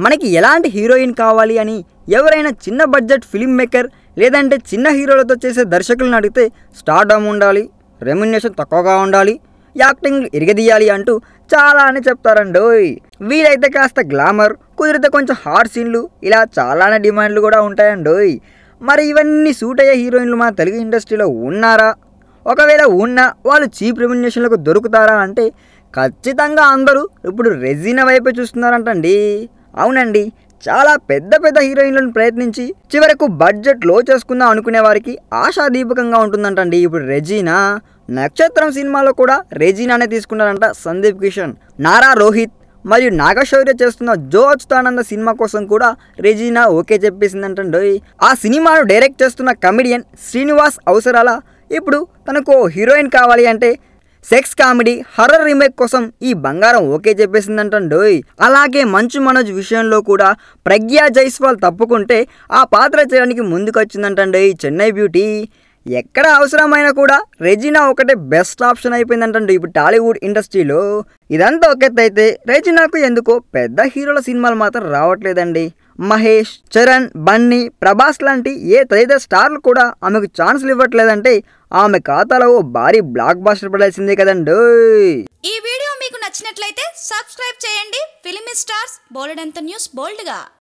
మనకి ఎలాంటి హీరోయిన్ కావాలి అని ఎవరైనా చిన్న బడ్జెట్ ఫిల్మ్ మేకర్ లేదంటే చిన్న హీరోలతో చేసే దర్శకులను అడిగితే స్టార్డమ్ ఉండాలి, రెమ్యునరేషన్ తక్కువగా ఉండాలి, యాక్టింగ్ ఎరగదీయాలి అంటూ చాలానే చెప్తారండోయ్. వీలైతే కాస్త గ్లామర్, కుదిరితే కొంచెం హార్డ్ సీన్లు, ఇలా చాలానే డిమాండ్లు కూడా ఉంటాయండోయ్. మరి ఇవన్నీ సూట్ అయ్యే హీరోయిన్లు మన తెలుగు ఇండస్ట్రీలో ఉన్నారా? ఒకవేళ ఉన్నా వాళ్ళు చీప్ రెమ్యునరేషన్లకు దొరుకుతారా అంటే ఖచ్చితంగా అందరూ ఇప్పుడు రెజీనా వైపే చూస్తున్నారంటండి. అవునండి, చాలా పెద్ద పెద్ద హీరోయిన్లను ప్రయత్నించి చివరకు బడ్జెట్ లో చేసుకుందాం అనుకునే వారికి ఆశాదీపకంగా ఉంటుందంటండి ఇప్పుడు రెజీనా. నక్షత్రం సినిమాలో కూడా రెజీనానే తీసుకున్నారంట సందీప్ కిషన్. నారా రోహిత్ మరియు నాగశౌర్య చేస్తున్న జో అచ్యుతానంద సినిమా కోసం కూడా రెజీనా ఓకే చెప్పేసిందంటండి. ఆ సినిమాను డైరెక్ట్ చేస్తున్న కమెడియన్ శ్రీనివాస్ అవసరాల ఇప్పుడు తనకు హీరోయిన్ కావాలి అంటే సెక్స్ కామెడీ హర్రర్ రీమేక్ కోసం ఈ బంగారం ఓకే చెప్పేసిందంటండోయ్. అలాగే మంచు మనోజ్ విషయంలో కూడా ప్రగ్యా జైస్వాల్ తప్పుకుంటే ఆ పాత్ర చేయడానికి ముందుకొచ్చిందంటండి చెన్నై బ్యూటీ. ఎక్కడ అవసరమైనా కూడా రెజీనా ఒకటే బెస్ట్ ఆప్షన్ అయిపోయిందంటండి ఇప్పుడు టాలీవుడ్ ఇండస్ట్రీలో. ఇదంతా ఒకెత్తైతే రెజీనాకు ఎందుకో పెద్ద హీరోల సినిమాలు మాత్రం రావట్లేదండి. మహేష్, చరణ్, బన్నీ, ప్రభాస్ లాంటి ఏ తదితర స్టార్లు కూడా ఆమెకు ఛాన్సులు ఇవ్వట్లేదంటే ఆమె ఖాతాలో భారీ బ్లాక్ బాస్టర్ పడాల్సిందే కదండి. ఈ వీడియో మీకు నచ్చినట్లయితే సబ్స్క్రైబ్ చేయండి. ఫిలిమి స్టార్స్ బోలెడంత న్యూస్ బోల్డ్గా.